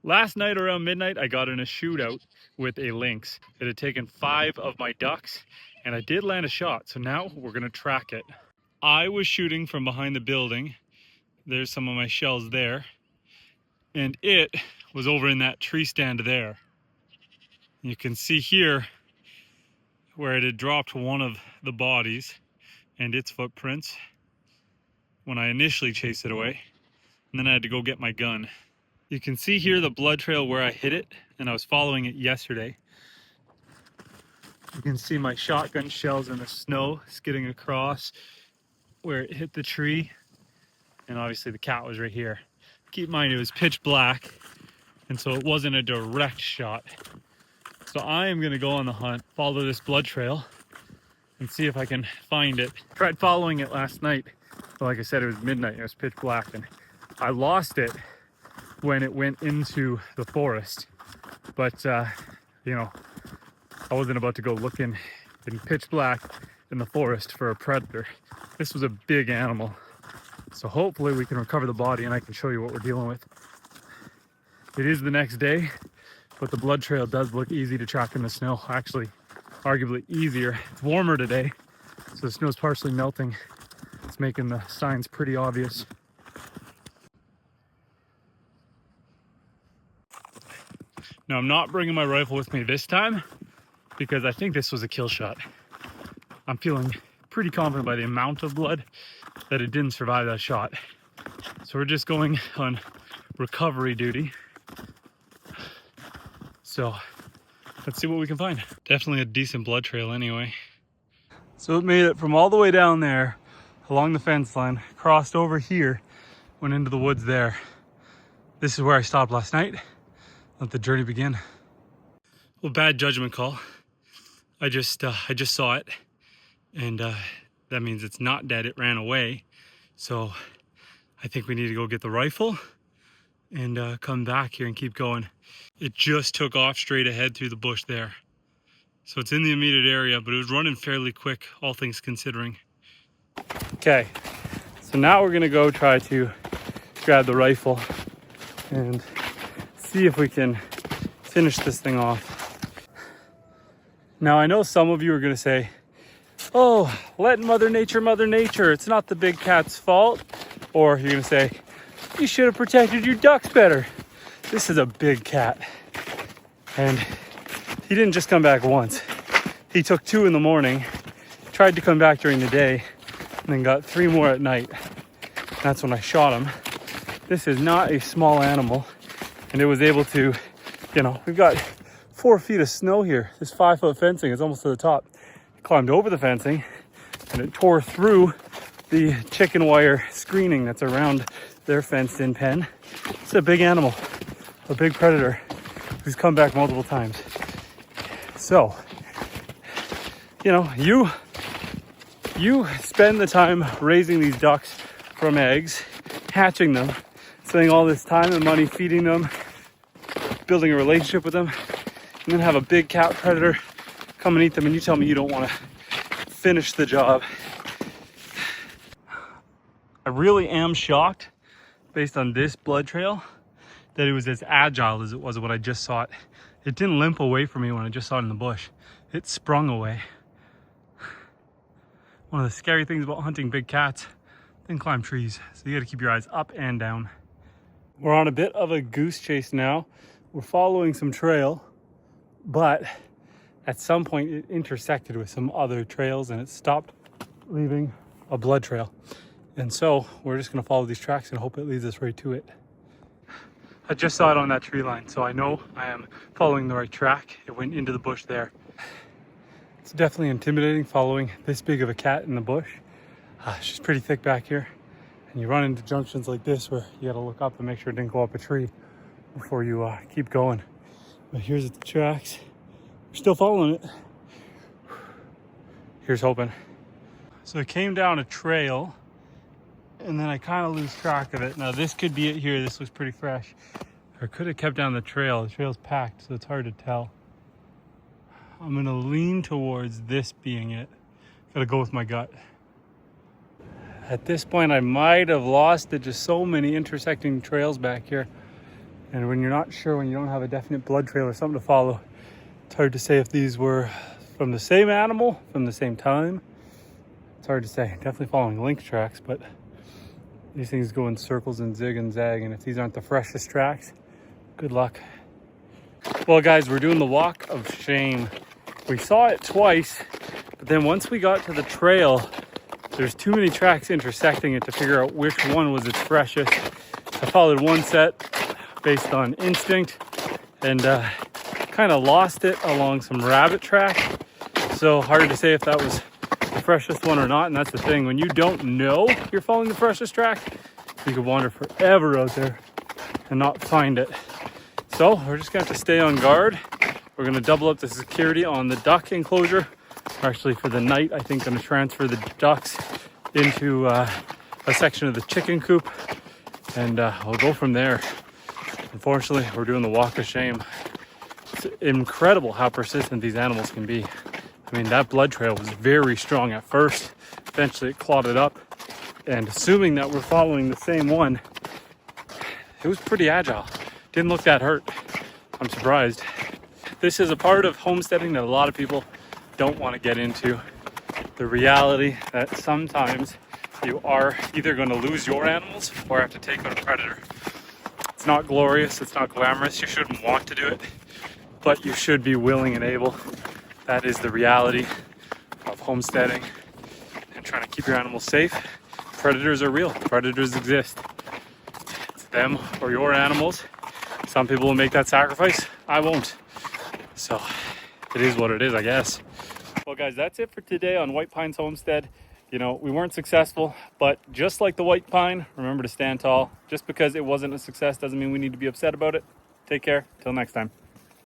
Last night around midnight, I got in a shootout with a lynx. It had taken 5 of my ducks, and I did land a shot, so now we're gonna track it. I was shooting from behind the building. There's some of my shells there. And it was over in that tree stand there. You can see here where it had dropped one of the bodies and its footprints when I initially chased it away. And then I had to go get my gun. You can see here the blood trail where I hit it, and I was following it yesterday. You can see my shotgun shells in the snow skidding across where it hit the tree. And obviously the cat was right here. Keep in mind it was pitch black, and so it wasn't a direct shot. So I am gonna go on the hunt, follow this blood trail, and see if I can find it. Tried following it last night, but like I said, it was midnight, it was pitch black, and I lost it when it went into the forest. But you know, I wasn't about to go looking in pitch black in the forest for a predator. This was a big animal. So hopefully we can recover the body and I can show you what we're dealing with. It is the next day, but the blood trail does look easy to track in the snow. Actually, arguably easier. It's warmer today, so the snow's partially melting. It's making the signs pretty obvious. Now I'm not bringing my rifle with me this time because I think this was a kill shot. I'm feeling pretty confident by the amount of blood that it didn't survive that shot. So we're just going on recovery duty. So let's see what we can find. Definitely a decent blood trail anyway. So it made it from all the way down there along the fence line, crossed over here, went into the woods there. This is where I stopped last night. Let the journey begin. Well, bad judgment call. I just saw it, and that means it's not dead. It ran away. So I think we need to go get the rifle and come back here and keep going. It just took off straight ahead through the bush there. So it's in the immediate area, but it was running fairly quick, all things considering. Okay, so now we're gonna go try to grab the rifle and see if we can finish this thing off. Now I know some of you are gonna say, oh, let Mother Nature, it's not the big cat's fault. Or you're gonna say, you should have protected your ducks better. This is a big cat. And he didn't just come back once. He took 2 in the morning, tried to come back during the day, and then got 3 more at night. That's when I shot him. This is not a small animal. And it was able to, you know, we've got 4 feet of snow here. This 5-foot fencing is almost to the top. It climbed over the fencing and it tore through the chicken wire screening that's around their fenced in pen. It's a big animal, a big predator who's come back multiple times. So, you know, you spend the time raising these ducks from eggs, hatching them, spending all this time and money feeding them, building a relationship with them, and then have a big cat predator come and eat them, and you tell me you don't want to finish the job. I really am shocked, based on this blood trail, that it was as agile as it was when I just saw it. It didn't limp away from me when I just saw it in the bush. It sprung away. One of the scary things about hunting big cats, they can climb trees, so you gotta keep your eyes up and down. We're on a bit of a goose chase now. We're following some trail, but at some point it intersected with some other trails and it stopped leaving a blood trail. And so we're just gonna follow these tracks and hope it leads us right to it. I just saw it on that tree line, so I know I am following the right track. It went into the bush there. It's definitely intimidating following this big of a cat in the bush. She's pretty thick back here. And you run into junctions like this where you gotta look up and make sure it didn't go up a tree before you keep going. But here's the tracks. We're still following it. Here's hoping. So it came down a trail and then I kind of lose track of it. Now this could be it here. This looks pretty fresh. Or could have kept down the trail. The trail's packed, so it's hard to tell. I'm gonna lean towards this being it. Gotta go with my gut. At this point, I might have lost it. Just so many intersecting trails back here. And when you're not sure, when you don't have a definite blood trail or something to follow, it's hard to say if these were from the same animal, from the same time. It's hard to say. Definitely following lynx tracks, but these things go in circles and zig and zag, and if these aren't the freshest tracks, good luck. Well guys, we're doing the walk of shame. We saw it twice, but then once we got to the trail, there's too many tracks intersecting it to figure out which one was its freshest. I followed one set based on instinct and kind of lost it along some rabbit track. So hard to say if that was the freshest one or not. And that's the thing, when you don't know you're following the freshest track, you could wander forever out there and not find it. So we're just gonna have to stay on guard. We're gonna double up the security on the duck enclosure. Actually, for the night, I think gonna transfer the ducks into a section of the chicken coop, and we'll go from there. Unfortunately, we're doing the walk of shame. It's incredible how persistent these animals can be. I mean, that blood trail was very strong at first. Eventually it clotted up, and assuming that we're following the same one, it was pretty agile. Didn't look that hurt. I'm surprised. This is a part of homesteading that a lot of people don't want to get into. The reality that sometimes you are either going to lose your animals or have to take out a predator. It's not glorious, it's not glamorous, you shouldn't want to do it, but you should be willing and able. That is the reality of homesteading and trying to keep your animals safe. Predators are real, predators exist. It's them or your animals. Some people will make that sacrifice, I won't. So it is what it is, I guess. Well guys, that's it for today on White Pines Homestead. You know, we weren't successful, but just like the white pine, remember to stand tall. Just because it wasn't a success doesn't mean we need to be upset about it. Take care, till next time.